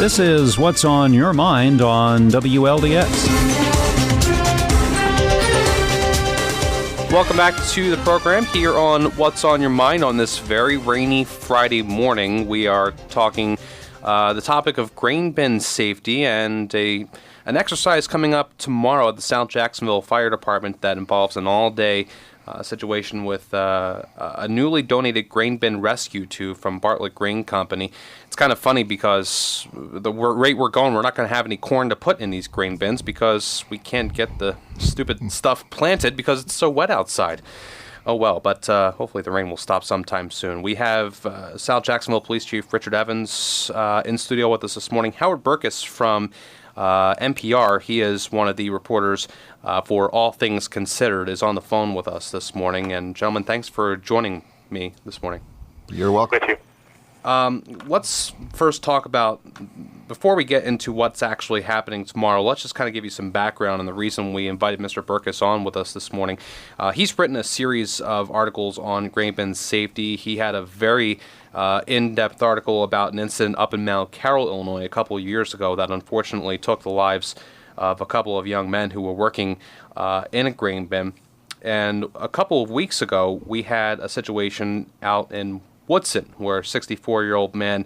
This is What's on Your Mind on WLDS. Welcome back to the program here on What's on Your Mind on this very rainy Friday morning. We are talking the topic of grain bin safety and an exercise coming up tomorrow at the South Jacksonville Fire Department that involves an all-day situation with a newly donated grain bin rescue tube from Bartlett Grain Company. It's kind of funny because the rate we're going, we're not going to have any corn to put in these grain bins because we can't get the stupid stuff planted because it's so wet outside. Oh well, but hopefully the rain will stop sometime soon. We have South Jacksonville Police Chief Richard Evans in studio with us this morning. Howard Burkus from NPR, he is one of the reporters for All Things Considered, is on the phone with us this morning. And gentlemen, thanks for joining me this morning. You're welcome. With you. Let's first talk about, before we get into what's actually happening tomorrow, let's just kind of give you some background on the reason we invited Mr. Burkus on with us this morning. He's written a series of articles on grain bin safety. He had a very in-depth article about an incident up in Mount Carroll, Illinois, a couple of years ago that unfortunately took the lives of a couple of young men who were working in a grain bin. And a couple of weeks ago, we had a situation out in Woodson, where a 64-year-old man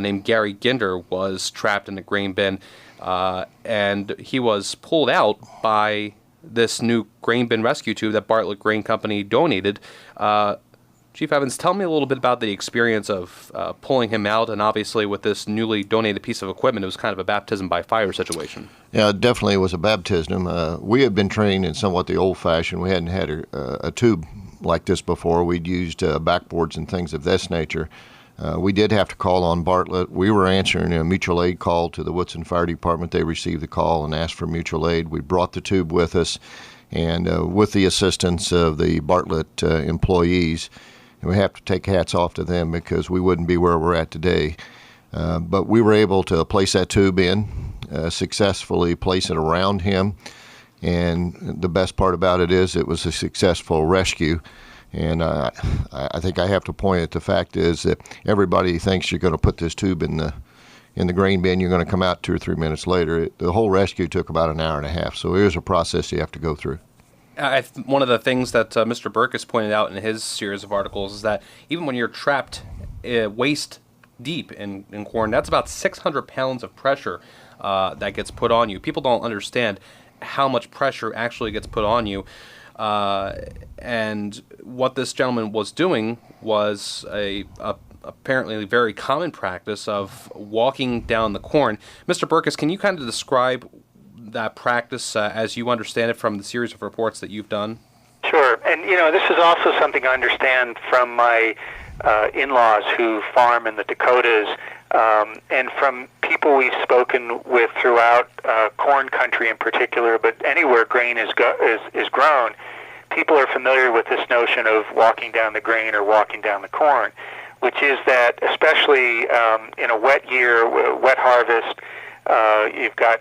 named Gary Ginder was trapped in a grain bin, and he was pulled out by this new grain bin rescue tube that Bartlett Grain Company donated. Chief Evans, tell me a little bit about the experience of pulling him out, and obviously with this newly donated piece of equipment, it was kind of a baptism by fire situation. Yeah, it definitely was a baptism. We had been trained in somewhat the old-fashioned. We hadn't had a tube like this before. We'd used backboards and things of this nature. We did have to call on Bartlett. We were answering a mutual aid call to the Woodson Fire Department. They received the call and asked for mutual aid. We brought the tube with us, and with the assistance of the Bartlett employees, and we have to take hats off to them because we wouldn't be where we're at today. But we were able to place that tube in, successfully place it around him. And the best part about it is it was a successful rescue. And I think I have to point at the fact is that everybody thinks you're going to put this tube in the grain bin, you're going to come out 2 or 3 minutes later. The whole rescue took about an hour and a half. So it was a process you have to go through. One of the things that Mr. Burkus pointed out in his series of articles is that even when you're trapped waist deep in corn, that's about 600 pounds of pressure that gets put on you. People don't understand how much pressure actually gets put on you. And what this gentleman was doing was apparently a very common practice of walking down the corn. Mr. Burkus, can you kind of describe that practice as you understand it from the series of reports that you've done? Sure. And, this is also something I understand from my in-laws who farm in the Dakotas, and from people we've spoken with throughout corn country in particular, but anywhere grain is grown, people are familiar with this notion of walking down the grain or walking down the corn, which is that especially in a wet year, wet harvest, you've got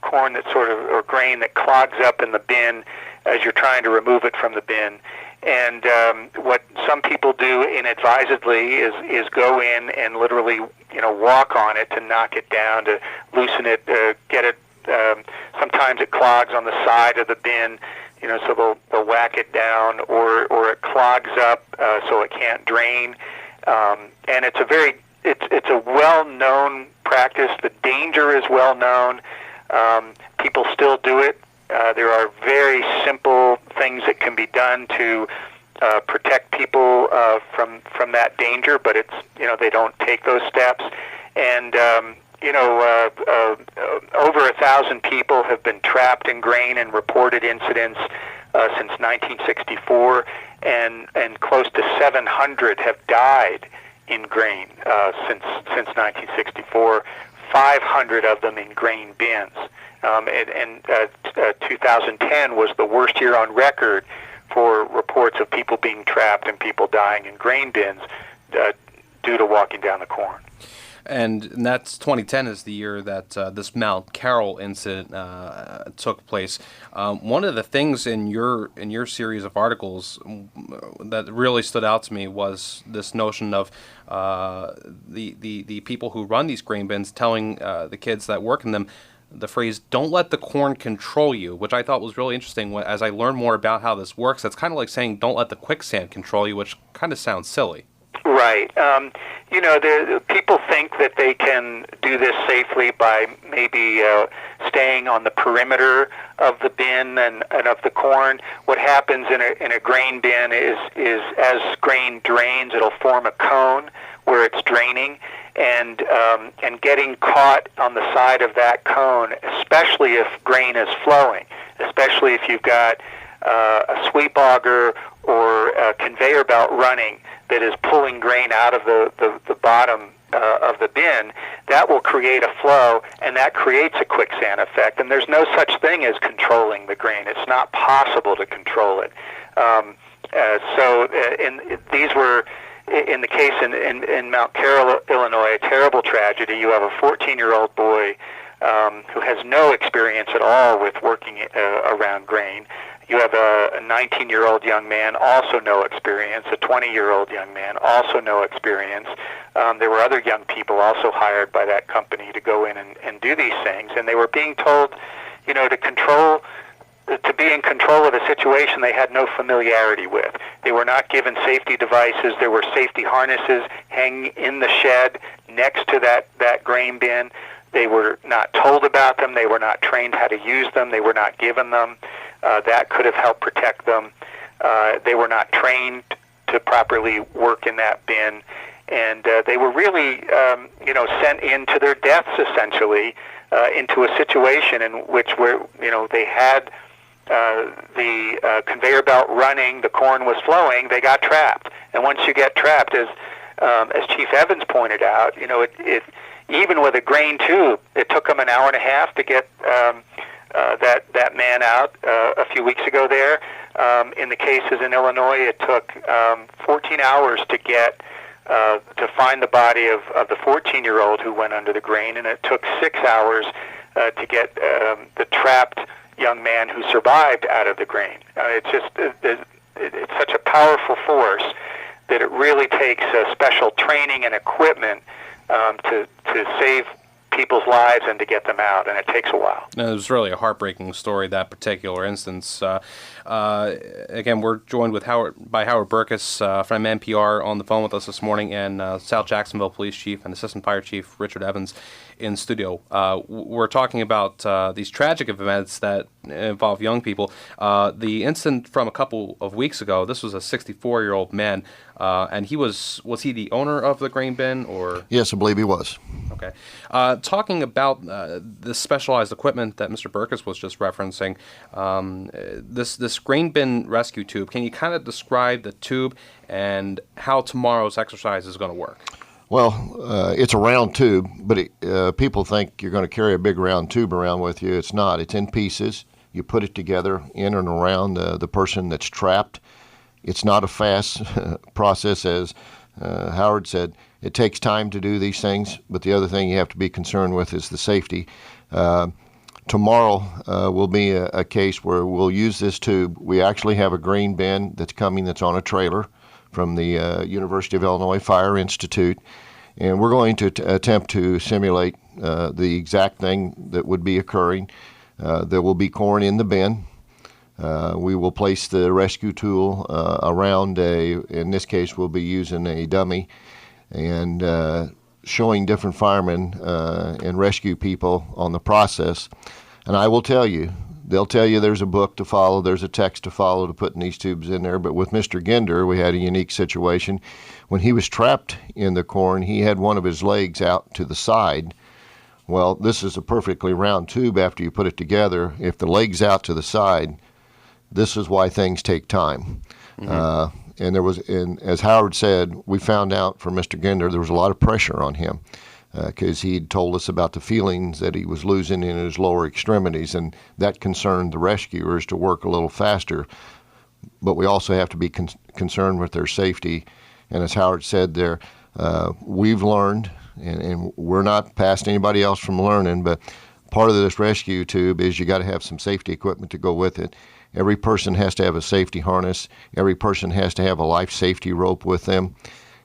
corn that or grain that clogs up in the bin as you're trying to remove it from the bin. And what some people do inadvisedly is go in and literally, walk on it to knock it down, to loosen it, get it. Sometimes it clogs on the side of the bin, so they'll whack it down, or it clogs up so it can't drain. And it's a well-known practice. The danger is well known. People still do it. There are very simple things that can be done to protect people from that danger, but they don't take those steps. And over 1,000 people have been trapped in grain in reported incidents since 1964, and close to 700 have died in grain since 1964. 500 of them in grain bins. And 2010 was the worst year on record for reports of people being trapped and people dying in grain bins due to walking down the corn. And that's 2010 is the year that this Mount Carroll incident took place. One of the things in your series of articles that really stood out to me was this notion of the people who run these grain bins telling the kids that work in them the phrase "don't let the corn control you," which I thought was really interesting. As I learned more about how this works, it's kind of like saying "don't let the quicksand control you," which kind of sounds silly. Right. The people think that they can do this safely by maybe staying on the perimeter of the bin and of the corn. What happens in a grain bin is as grain drains, it'll form a cone where it's draining, and getting caught on the side of that cone, especially if grain is flowing, especially if you've got a sweep auger or a conveyor belt running that is pulling grain out of the bottom of the bin, that will create a flow, and that creates a quicksand effect. And there's no such thing as controlling the grain. It's not possible to control it. These were, in the case in Mount Carroll, Illinois, a terrible tragedy. You have a 14-year-old boy who has no experience at all with working around grain. You have a 19-year-old young man, also no experience, a 20-year-old young man, also no experience. There were other young people also hired by that company to go in and do these things, and they were being told, to be in control of a situation they had no familiarity with. They were not given safety devices. There were safety harnesses hanging in the shed next to that grain bin. They were not told about them. They were not trained how to use them. They were not given them. That could have helped protect them. They were not trained to properly work in that bin. And they were really, sent into their deaths, essentially, into a situation in which they had the conveyor belt running, the corn was flowing, they got trapped. And once you get trapped, as Chief Evans pointed out, even with a grain tube, it took them an hour and a half to get that man out a few weeks ago there. In the cases in Illinois, it took 14 hours to find the body of the 14-year-old who went under the grain, and it took 6 hours to get the trapped young man who survived out of the grain. It's such a powerful force that it really takes special training and equipment to save people's lives and to get them out, and it takes a while. It was really a heartbreaking story, that particular instance. Again, we're joined by Howard Burkus from NPR on the phone with us this morning, and South Jacksonville Police Chief and Assistant Fire Chief Richard Evans in studio. We're talking about these tragic events that involve young people. The incident from a couple of weeks ago, this was a 64-year-old man, and was he the owner of the grain bin, or? Yes, I believe he was. Okay. Talking about the specialized equipment that Mr. Burkus was just referencing, this grain bin rescue tube, can you kind of describe the tube and how tomorrow's exercise is going to work? Well, it's a round tube, but people think you're going to carry a big round tube around with you. It's not. It's in pieces. You put it together in and around the person that's trapped. It's not a fast process, as Howard said. It takes time to do these things, but the other thing you have to be concerned with is the safety. Tomorrow will be a case where we'll use this tube. We actually have a grain bin that's coming that's on a trailer from the University of Illinois Fire Institute, and we're going to attempt to simulate the exact thing that would be occurring. There will be corn in the bin. We will place the rescue tool around in this case we'll be using a dummy, and showing different firemen and rescue people on the process. And I will tell you, they'll tell you there's a book to follow, there's a text to follow to putting these tubes in there. But with Mr. Ginder, we had a unique situation. When he was trapped in the corn, he had one of his legs out to the side. Well, this is a perfectly round tube after you put it together. If the leg's out to the side, this is why things take time. Mm-hmm. And as Howard said, we found out from Mr. Ginder there was a lot of pressure on him because he'd told us about the feelings that he was losing in his lower extremities, and that concerned the rescuers to work a little faster. But we also have to be concerned with their safety. And as Howard said there, we've learned and we're not past anybody else from learning, but part of this rescue tube is you got to have some safety equipment to go with it. Every person has to have a safety harness. Every person has to have a life safety rope with them.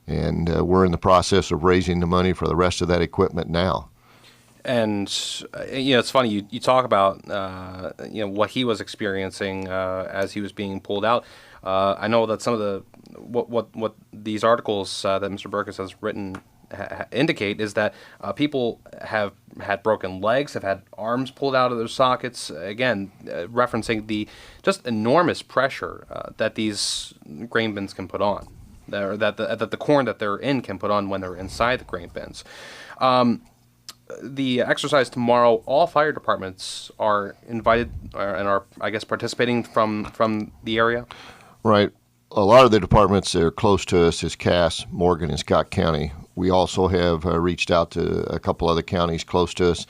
And we're in the process of raising the money for the rest of that equipment now. And, it's funny, you talk about, what he was experiencing as he was being pulled out. I know that some of the, what these articles that Mr. Burkus has written indicate is that people have had broken legs, have had arms pulled out of their sockets, again, referencing the just enormous pressure that these grain bins can put on, that the corn that they're in can put on when they're inside the grain bins. The exercise tomorrow, all fire departments are invited and are, I guess, participating from the area? Right. A lot of the departments that are close to us is Cass, Morgan, and Scott County. We also have reached out to a couple other counties close to us.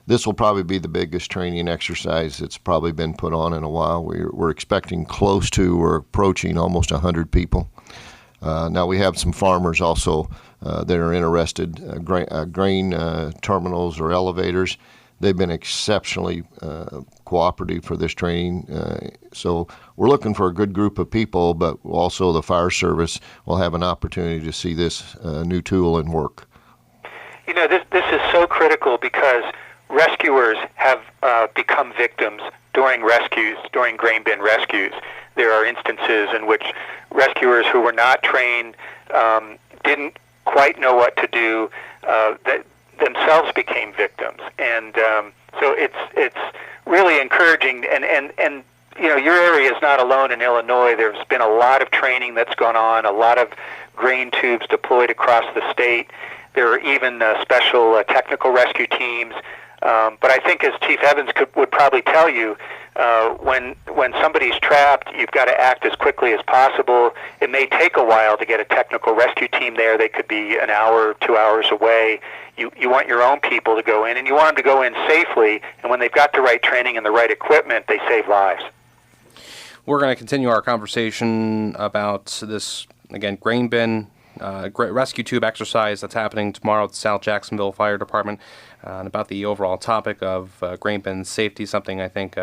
This will probably be the biggest training exercise that's probably been put on in a while. We're expecting close to or approaching almost 100 people. Now we have some farmers also that are interested, grain terminals or elevators. They've been exceptionally cooperative for this training. So we're looking for a good group of people, but also the fire service will have an opportunity to see this new tool in work. This is so critical because rescuers have become victims during rescues, during grain bin rescues. There are instances in which rescuers who were not trained didn't quite know what to do, that themselves became victims. And so it's really encouraging. And your area is not alone in Illinois. There's been a lot of training that's gone on, a lot of grain tubes deployed across the state. There are even special technical rescue teams. But I think, as Chief Evans would probably tell you, when somebody's trapped, you've got to act as quickly as possible. It may take a while to get a technical rescue team there. They could be an hour, 2 hours away. You want your own people to go in, and you want them to go in safely. And when they've got the right training and the right equipment, they save lives. We're going to continue our conversation about this, again, grain bin rescue tube exercise that's happening tomorrow at the South Jacksonville Fire Department, and about the overall topic of grain bin safety, something I think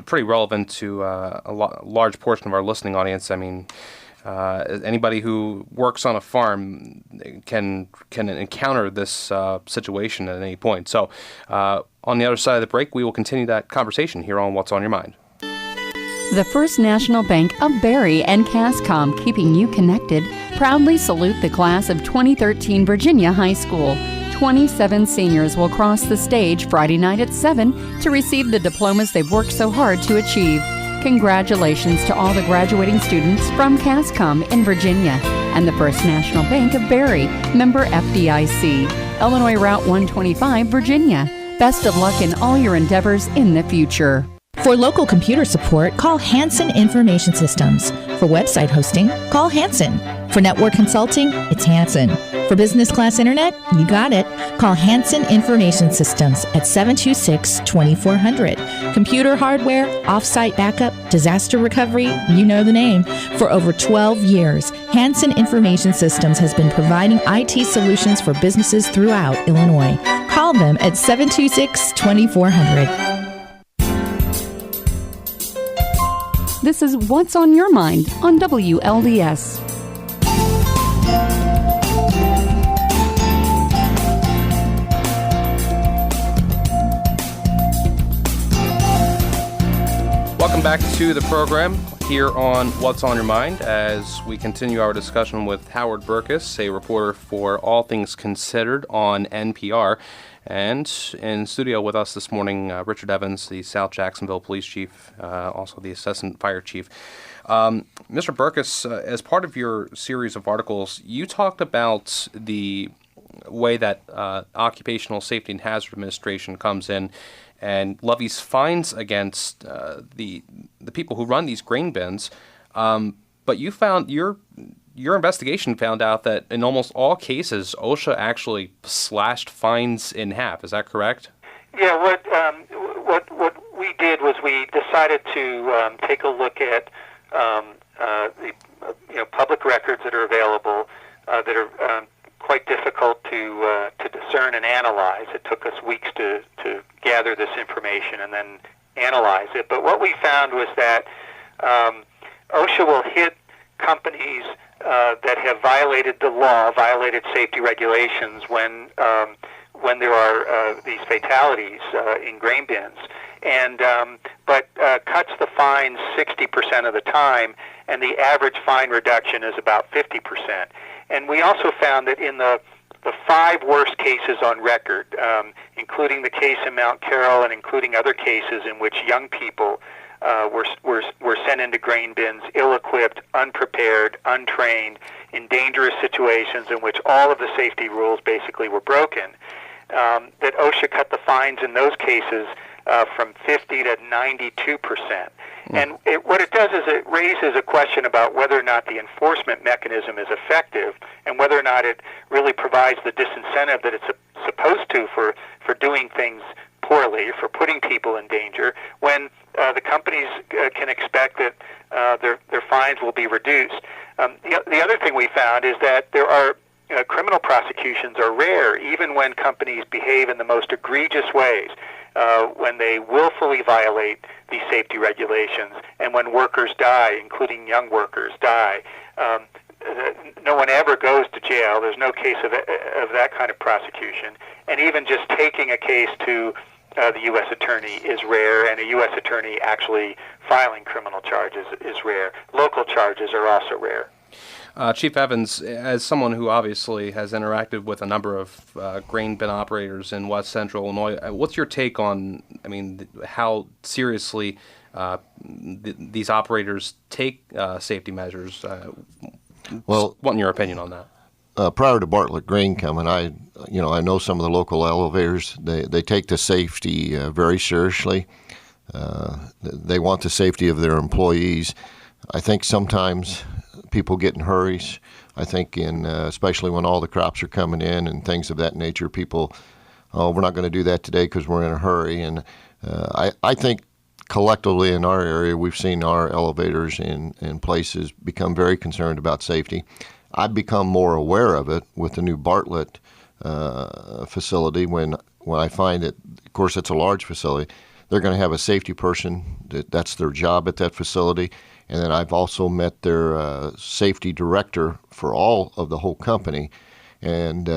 pretty relevant to a large portion of our listening audience. I mean, anybody who works on a farm can encounter this situation at any point. So on the other side of the break, we will continue that conversation here on What's on Your Mind. The First National Bank of Barry and CASCOM, keeping you connected, proudly salute the class of 2013 Virginia High School. 27 seniors will cross the stage Friday night at 7 to receive the diplomas they've worked so hard to achieve. Congratulations to all the graduating students from CASCOM in Virginia and the First National Bank of Barry, member FDIC, Illinois Route 125, Virginia. Best of luck in all your endeavors in the future. For local computer support, call Hansen Information Systems. For website hosting, call Hansen. For network consulting, it's Hansen. For business class internet, you got it. Call Hansen Information Systems at 726-2400. Computer hardware, off-site backup, disaster recovery, you know the name. For over 12 years, Hansen Information Systems has been providing IT solutions for businesses throughout Illinois. Call them at 726-2400. This is What's on Your Mind on WLDS. Welcome back to the program here on What's on Your Mind as we continue our discussion with Howard Burkus, a reporter for All Things Considered on NPR. And in studio with us this morning, Richard Evans, the South Jacksonville Police Chief, also the Assistant Fire Chief. Mr. Burkus, as part of your series of articles, you talked about the way that Occupational Safety and Hazard Administration comes in and levies fines against the people who run these grain bins. But you found your investigation found out that in almost all cases, OSHA actually slashed fines in half. Is that correct? Yeah. What we did was we decided to take a look at the public records that are available that are quite difficult to discern and analyze. It took us weeks to gather this information and then analyze it. But what we found was that OSHA will hit companies that have violated the law, violated safety regulations when there are these fatalities in grain bins, and but cuts the fines 60% of the time, and the average fine reduction is about 50%. And we also found that in the 5 worst cases on record, including the case in Mount Carroll and including other cases in which young people were sent into grain bins ill-equipped, unprepared, untrained, in dangerous situations in which all of the safety rules basically were broken, that OSHA cut the fines in those cases from 50 to 92%. And what it does is it raises a question about whether or not the enforcement mechanism is effective and whether or not it really provides the disincentive that it's supposed to for doing things poorly, for putting people in danger, when the companies can expect that their fines will be reduced. The other thing we found is that there are criminal prosecutions are rare, even when companies behave in the most egregious ways, when they willfully violate these safety regulations, and when workers die, including young workers die. No one ever goes to jail. There's no case of that kind of prosecution. And even just taking a case to the U.S. attorney is rare, and a U.S. attorney actually filing criminal charges is rare. Local charges are also rare. Chief Evans, as someone who obviously has interacted with a number of grain bin operators in West Central Illinois, what's your take on, how seriously these operators take safety measures? Well, want your opinion on that? Prior to Bartlett Grain coming, I know some of the local elevators. They take the safety very seriously. They want the safety of their employees. I think sometimes people get in hurries. I think especially when all the crops are coming in and things of that nature, people, we're not going to do that today because we're in a hurry. And I think collectively in our area, we've seen our elevators in places become very concerned about safety. I've become more aware of it with the new Bartlett facility when I find that, of course, it's a large facility. They're going to have a safety person. That's their job at that facility. And then I've also met their safety director for all of the whole company. And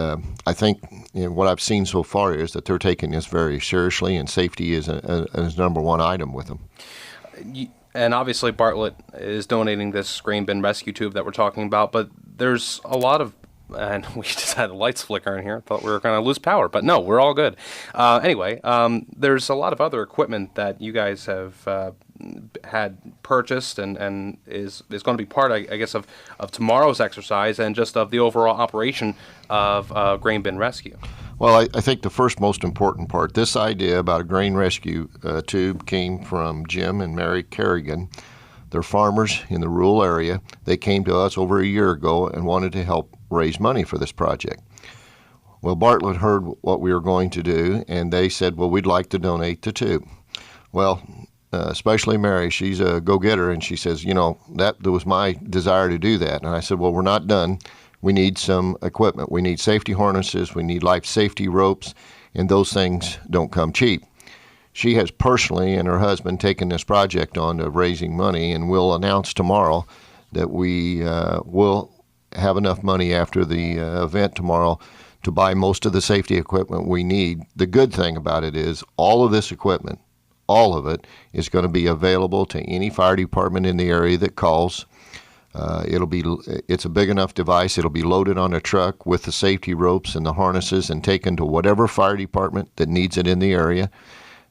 I think what I've seen so far is that they're taking this very seriously, and safety is number one item with them. And obviously Bartlett is donating this grain bin rescue tube that we're talking about, but there's a lot of, and we just had the lights flicker in here. Thought we were going to lose power, but no, we're all good. Anyway, there's a lot of other equipment that you guys have had purchased and is going to be part, I guess, of tomorrow's exercise and just of the overall operation of grain bin rescue. Well, I think the first most important part, this idea about a grain rescue tube came from Jim and Mary Kerrigan. They're farmers in the rural area. They came to us over a year ago and wanted to help raise money for this project. Well, Bartlett heard what we were going to do, and they said, well, we'd like to donate the tube. Well, especially Mary, she's a go-getter, and she says, that was my desire to do that. And I said, well, we're not done. We need some equipment. We need safety harnesses. We need life safety ropes, and those things don't come cheap. She has personally and her husband taken this project on to raising money, and we'll announce tomorrow that we will have enough money after the event tomorrow to buy most of the safety equipment we need. The good thing about it is all of this equipment, all of it, is going to be available to any fire department in the area that calls. It's a big enough device. It'll be loaded on a truck with the safety ropes and the harnesses and taken to whatever fire department that needs it in the area.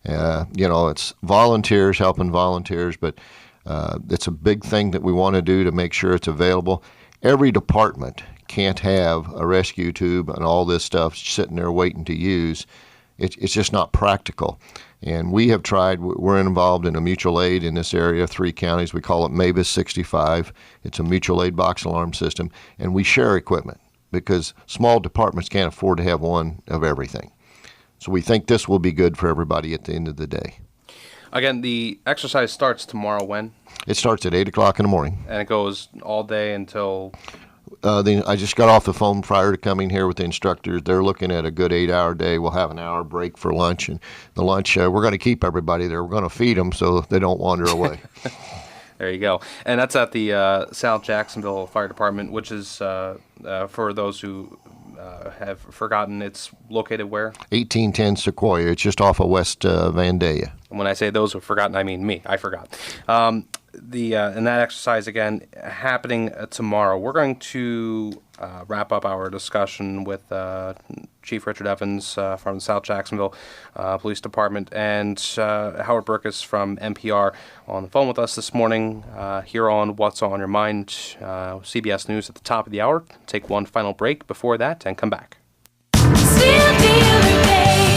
It's volunteers helping volunteers, but it's a big thing that we want to do to make sure it's available. Every department can't have a rescue tube and all this stuff sitting there waiting to use. It's just not practical. And we have tried, we're involved in a mutual aid in this area, 3 counties. We call it MABUS 65. It's a mutual aid box alarm system. And we share equipment because small departments can't afford to have one of everything. So we think this will be good for everybody at the end of the day. Again, the exercise starts tomorrow when? It starts at 8 o'clock in the morning. And it goes all day until? I just got off the phone prior to coming here with the instructors. They're looking at a good 8-hour day. We'll have an hour break for lunch, and the lunch we're going to keep everybody there. We're going to feed them so they don't wander away. There you go. And that's at the South Jacksonville Fire Department, which is, for those who have forgotten, it's located where? 1810 Sequoia. It's just off of West Vandalia. And when I say those who have forgotten, I mean me. I forgot. And that exercise, again, happening tomorrow. We're going to wrap up our discussion with Chief Richard Evans from the South Jacksonville Police Department and Howard Burkus from NPR on the phone with us this morning here on What's on Your Mind, CBS News at the top of the hour. Take one final break before that and come back.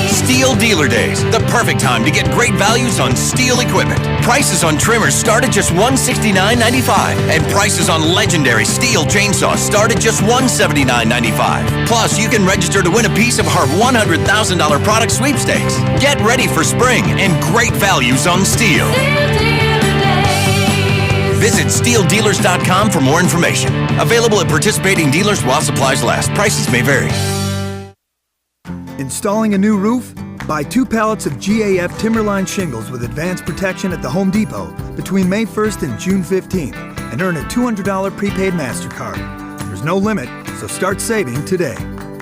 Steel Dealer Days, the perfect time to get great values on steel equipment. Prices on trimmers start at just $169.95, and prices on legendary steel chainsaws start at just $179.95. Plus, you can register to win a piece of our $100,000 product sweepstakes. Get ready for spring and great values on steel. Visit SteelDealers.com for more information. Available at participating dealers while supplies last. Prices may vary. Installing a new roof? Buy 2 pallets of GAF Timberline shingles with advanced protection at the Home Depot between May 1st and June 15th and earn a $200 prepaid MasterCard. There's no limit, so start saving today.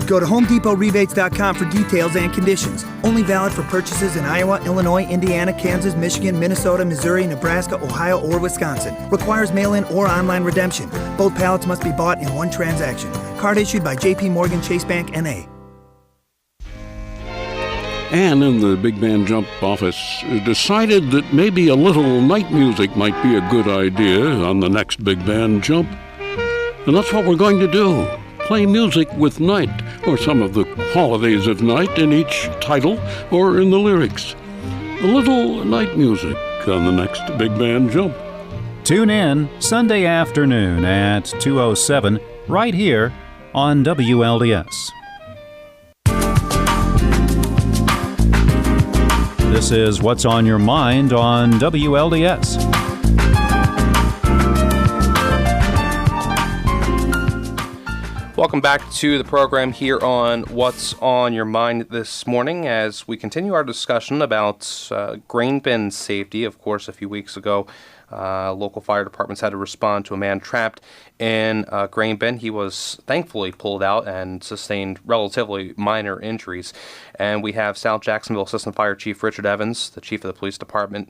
Go to HomeDepotRebates.com for details and conditions. Only valid for purchases in Iowa, Illinois, Indiana, Kansas, Michigan, Minnesota, Missouri, Nebraska, Ohio, or Wisconsin. Requires mail-in or online redemption. Both pallets must be bought in one transaction. Card issued by J.P. Morgan Chase Bank, N.A. Anne in the Big Band Jump office decided that maybe a little night music might be a good idea on the next Big Band Jump. And that's what we're going to do. Play music with night, or some of the holidays of night in each title or in the lyrics. A little night music on the next Big Band Jump. Tune in Sunday afternoon at 2:07 right here on WLDS. This is What's on Your Mind on WLDS. Welcome back to the program here on What's on Your Mind this morning as we continue our discussion about grain bin safety. Of course, a few weeks ago, local fire departments had to respond to a man trapped in a grain bin. He was thankfully pulled out and sustained relatively minor injuries. And we have South Jacksonville Assistant Fire Chief Richard Evans, the chief of the police department,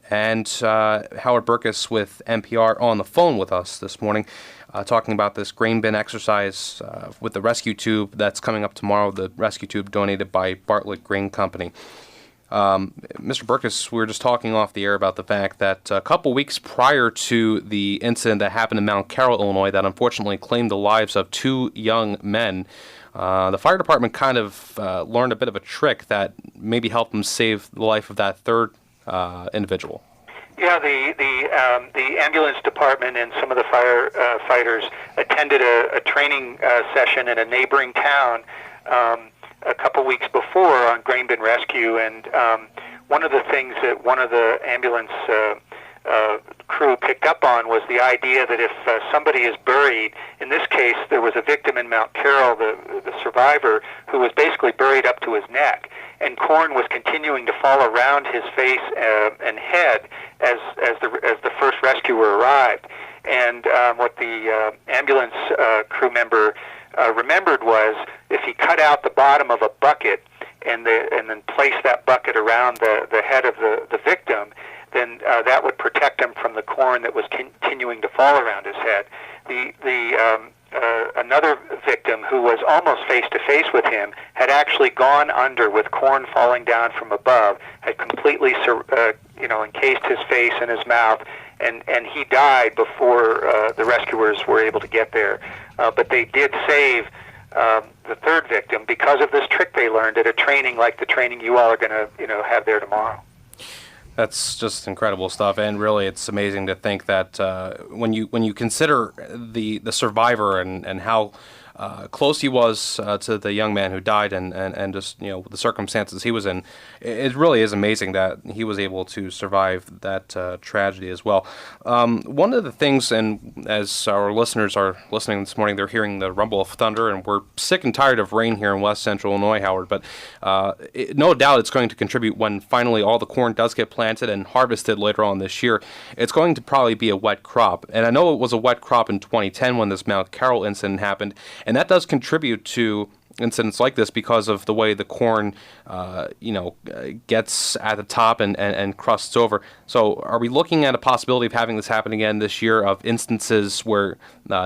and Howard Burkus with NPR on the phone with us this morning, talking about this grain bin exercise with the rescue tube that's coming up tomorrow, the rescue tube donated by Bartlett Grain Company. Mr. Burkus, we were just talking off the air about the fact that a couple weeks prior to the incident that happened in Mount Carroll, Illinois, that unfortunately claimed the lives of 2 young men, the fire department kind of learned a bit of a trick that maybe helped them save the life of that third individual. Yeah, the ambulance department and some of the firefighters attended a training session in a neighboring town a couple weeks before on grain bin rescue, and one of the things that one of the ambulance crew picked up on was the idea that if somebody is buried, in this case there was a victim in Mount Carroll, the survivor, who was basically buried up to his neck, and corn was continuing to fall around his face and head as the first rescuer arrived. And what the ambulance crew member remembered was if he cut out the bottom of a bucket and then placed that bucket around the head of the victim, then that would protect him from the corn that was continuing to fall around his head. Another victim who was almost face-to-face with him had actually gone under with corn falling down from above, had completely encased his face and his mouth, and he died before the rescuers were able to get there. But they did save the third victim because of this trick they learned at a training like the training you all are going to have there tomorrow. That's just incredible stuff, and really, it's amazing to think that when you consider the survivor and how close he was to the young man who died, and just the circumstances he was in. It really is amazing that he was able to survive that tragedy as well. One of the things, and as our listeners are listening this morning, they're hearing the rumble of thunder, and we're sick and tired of rain here in west central Illinois, Howard, but no doubt it's going to contribute when finally all the corn does get planted and harvested later on this year. It's going to probably be a wet crop, and I know it was a wet crop in 2010 when this Mount Carroll incident happened, and that does contribute to incidents like this because of the way the corn, gets at the top and crusts over. So are we looking at a possibility of having this happen again this year, of instances where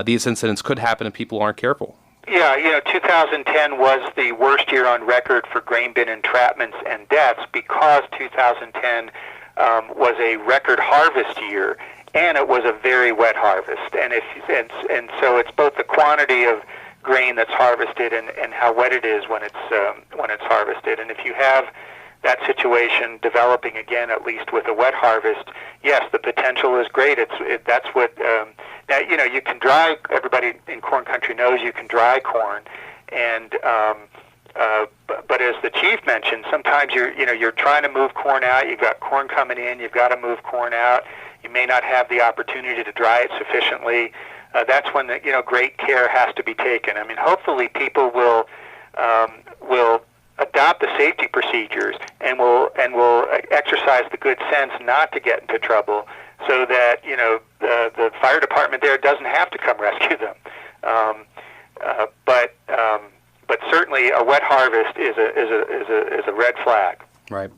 these incidents could happen and people aren't careful? Yeah, 2010 was the worst year on record for grain bin entrapments and deaths because 2010 was a record harvest year, and it was a very wet harvest. And so it's both the quantity of grain that's harvested and how wet it is when it's harvested. And if you have that situation developing again, at least with a wet harvest, yes, the potential is great. That's what now you can dry. Everybody in corn country knows you can dry corn, and but as the chief mentioned, sometimes you're trying to move corn out. You've got corn coming in. You've got to move corn out. You may not have the opportunity to dry it sufficiently. That's when great care has to be taken. I mean, hopefully people will adopt the safety procedures and will exercise the good sense not to get into trouble, so that the fire department there doesn't have to come rescue them. But certainly a wet harvest is a red flag. Right.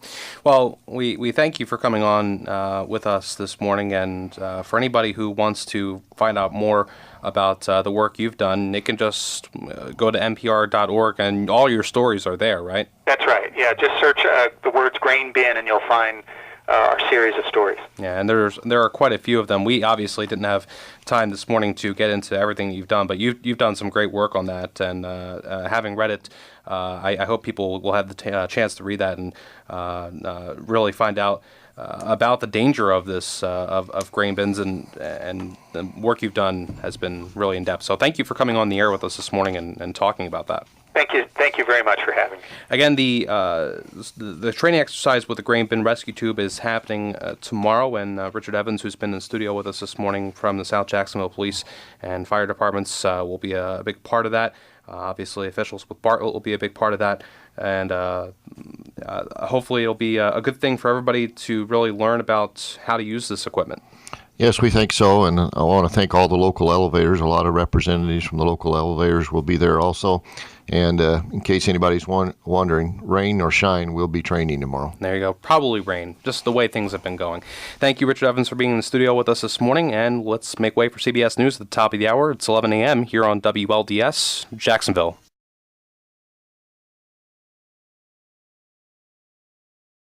Well, we thank you for coming on with us this morning, and for anybody who wants to find out more about the work you've done, they can just go to npr.org, and all your stories are there, right? That's right. Yeah, just search the words grain bin, and you'll find our series of stories. Yeah, and there are quite a few of them. We obviously didn't have time this morning to get into everything you've done, but you've done some great work on that, and having read it, I hope people will have the chance to read that and really find out about the danger of this of grain bins, and the work you've done has been really in depth. So thank you for coming on the air with us this morning and talking about that. Thank you very much for having me. Again, the training exercise with the grain bin rescue tube is happening tomorrow, and Richard Evans, who's been in the studio with us this morning from the South Jacksonville Police and Fire Departments, will be a big part of that. Obviously, officials with Bartlett will be a big part of that, and hopefully it'll be a good thing for everybody to really learn about how to use this equipment. Yes, we think so, and I want to thank all the local elevators. A lot of representatives from the local elevators will be there also. And in case anybody's wondering, rain or shine, we'll be training tomorrow. There you go. Probably rain, just the way things have been going. Thank you, Richard Evans, for being in the studio with us this morning, and let's make way for CBS News at the top of the hour. It's 11 a.m. here on WLDS, Jacksonville.